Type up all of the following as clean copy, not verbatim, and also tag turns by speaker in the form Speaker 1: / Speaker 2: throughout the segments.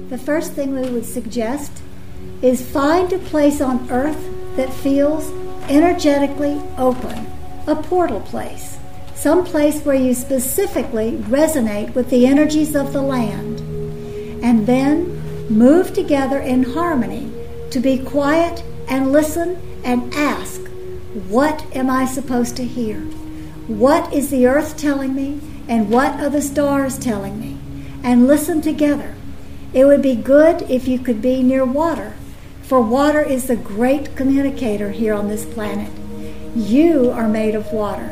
Speaker 1: The first thing we would suggest is find a place on earth that feels energetically open, a portal place, some place where you specifically resonate with the energies of the land, and then move together in harmony to be quiet and listen and ask, what am I supposed to hear? What is the earth telling me, and what are the stars telling me? And listen together. It would be good if you could be near water, for water is the great communicator here on this planet. You are made of water.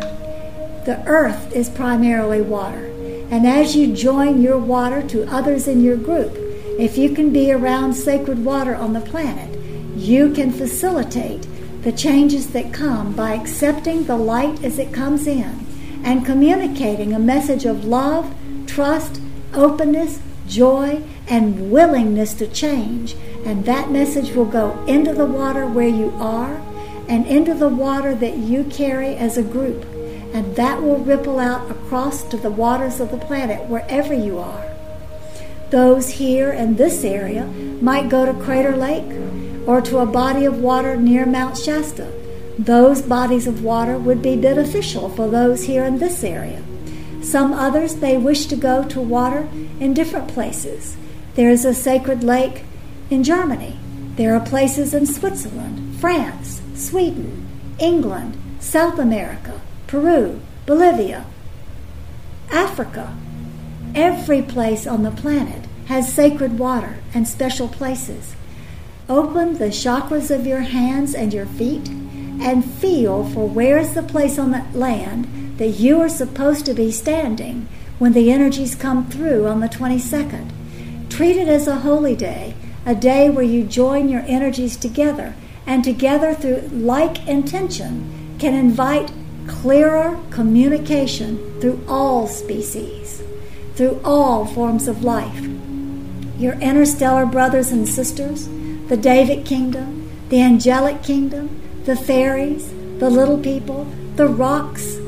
Speaker 1: The earth is primarily water. And as you join your water to others in your group, if you can be around sacred water on the planet, you can facilitate the changes that come by accepting the light as it comes in and communicating a message of love, trust, openness, joy, and willingness to change. And that message will go into the water where you are and into the water that you carry as a group. And that will ripple out across to the waters of the planet wherever you are. Those here in this area might go to Crater Lake or to a body of water near Mount Shasta. Those bodies of water would be beneficial for those here in this area. Some others may wish to go to water in different places. There is a sacred lake in Germany. There are places in Switzerland, France, Sweden, England, South America, Peru, Bolivia, Africa. Every place on the planet has sacred water and special places. Open the chakras of your hands and your feet and feel for where is the place on the land that you are supposed to be standing when the energies come through on the 22nd. Treat it as a holy day, a day where you join your energies together, and together through like intention can invite clearer communication through all species, through all forms of life. Your interstellar brothers and sisters, the David kingdom, the angelic kingdom, the fairies, the little people, the rocks,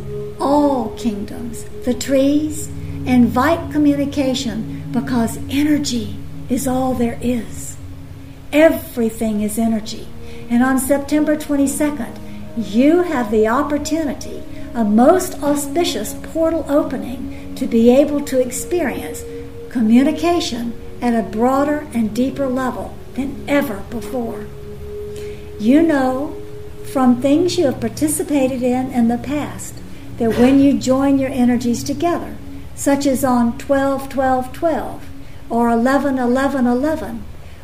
Speaker 1: all kingdoms, the trees, invite communication because energy is all there is. Everything is energy. And on September 22nd, you have the opportunity, a most auspicious portal opening, to be able to experience communication at a broader and deeper level than ever before. You know from things you have participated in the past that when you join your energies together, such as on 12-12-12 or 11-11-11,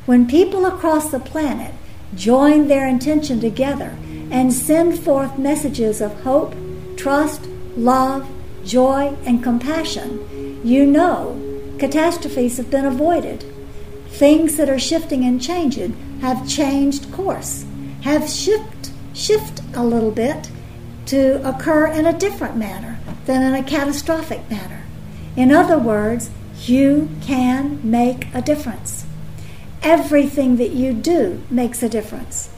Speaker 1: when people across the planet join their intention together and send forth messages of hope, trust, love, joy, and compassion, you know catastrophes have been avoided. Things that are shifting and changing have changed course, have shift a little bit to occur in a different manner than in a catastrophic manner. In other words, you can make a difference. Everything that you do makes a difference.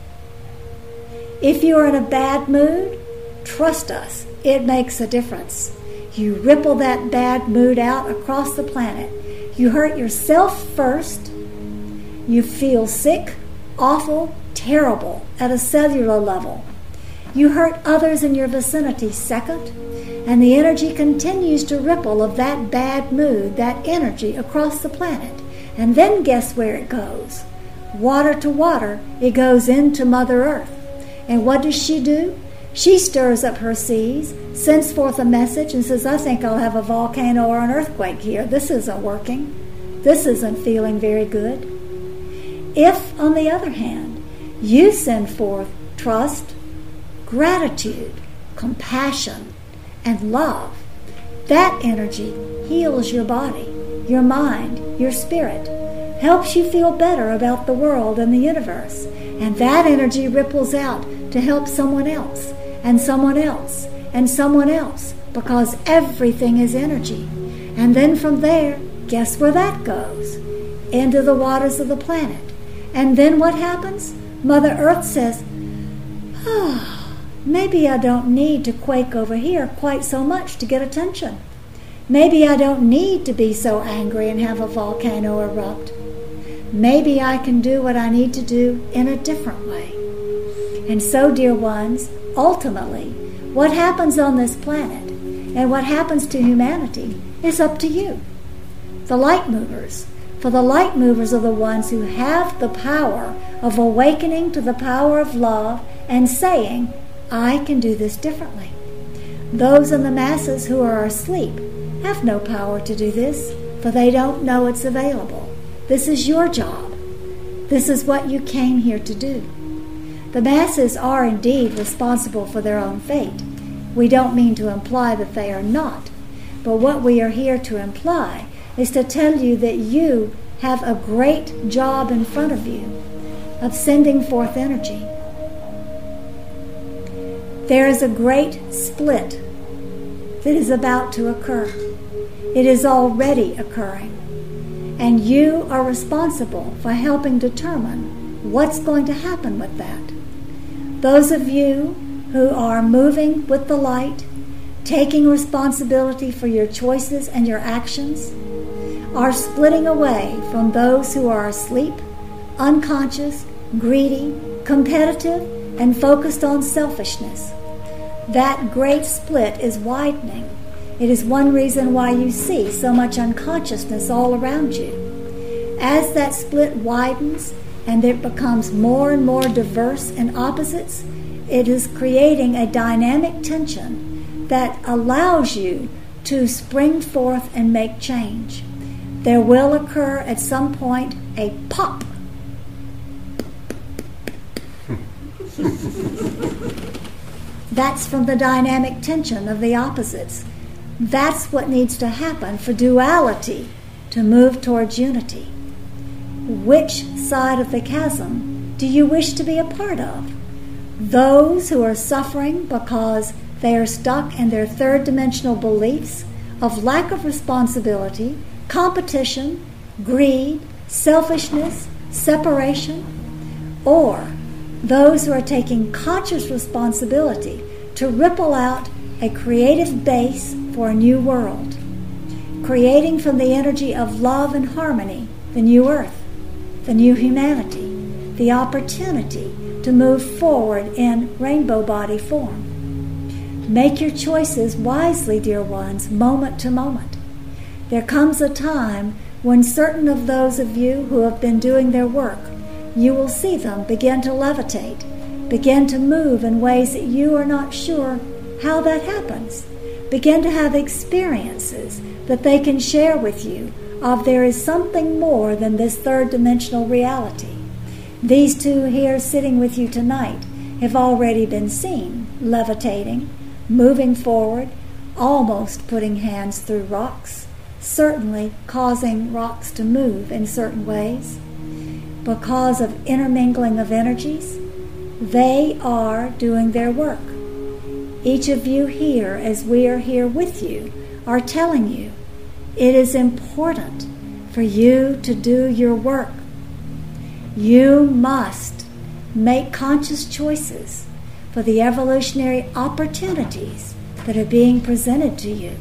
Speaker 1: If you are in a bad mood, trust us, it makes a difference. You ripple that bad mood out across the planet. You hurt yourself first. You feel sick, awful, terrible at a cellular level. You hurt others in your vicinity second, and the energy continues to ripple of that bad mood, that energy across the planet. And then guess where it goes? Water to water, it goes into Mother Earth. And what does she do? She stirs up her seas, sends forth a message and says, I think I'll have a volcano or an earthquake here. This isn't working. This isn't feeling very good. If, on the other hand, you send forth trust, gratitude, compassion, and love, that energy heals your body, your mind, your spirit, helps you feel better about the world and the universe, and that energy ripples out to help someone else, and someone else, and someone else, because everything is energy. And then from there, guess where that goes? Into the waters of the planet. And then what happens? Mother Earth says, maybe I don't need to quake over here quite so much to get attention. Maybe I don't need to be so angry and have a volcano erupt. Maybe I can do what I need to do in a different way. And so, dear ones, ultimately, what happens on this planet and what happens to humanity is up to you. The light movers. For the light movers are the ones who have the power of awakening to the power of love and saying, I can do this differently. Those in the masses who are asleep have no power to do this, for they don't know it's available. This is your job. This is what you came here to do. The masses are indeed responsible for their own fate. We don't mean to imply that they are not, but what we are here to imply is to tell you that you have a great job in front of you of sending forth energy. There is a great split that is about to occur. It is already occurring. And you are responsible for helping determine what's going to happen with that. Those of you who are moving with the light, taking responsibility for your choices and your actions, are splitting away from those who are asleep, unconscious, greedy, competitive, and focused on selfishness. That great split is widening. It is one reason why you see so much unconsciousness all around you. As that split widens and it becomes more and more diverse in opposites, it is creating a dynamic tension that allows you to spring forth and make change. There will occur at some point a pop. That's from the dynamic tension of the opposites. That's what needs to happen for duality to move towards unity. Which side of the chasm do you wish to be a part of? Those who are suffering because they are stuck in their third-dimensional beliefs of lack of responsibility, competition, greed, selfishness, separation, or those who are taking conscious responsibility to ripple out a creative base for a new world, creating from the energy of love and harmony the new earth, the new humanity, the opportunity to move forward in rainbow body form. Make your choices wisely, dear ones, moment to moment. There comes a time when certain of those of you who have been doing their work, you will see them begin to levitate, begin to move in ways that you are not sure how that happens. Begin to have experiences that they can share with you of there is something more than this third-dimensional reality. These two here sitting with you tonight have already been seen levitating, moving forward, almost putting hands through rocks, certainly causing rocks to move in certain ways. Because of intermingling of energies, they are doing their work. Each of you here, as we are here with you, are telling you it is important for you to do your work. You must make conscious choices for the evolutionary opportunities that are being presented to you.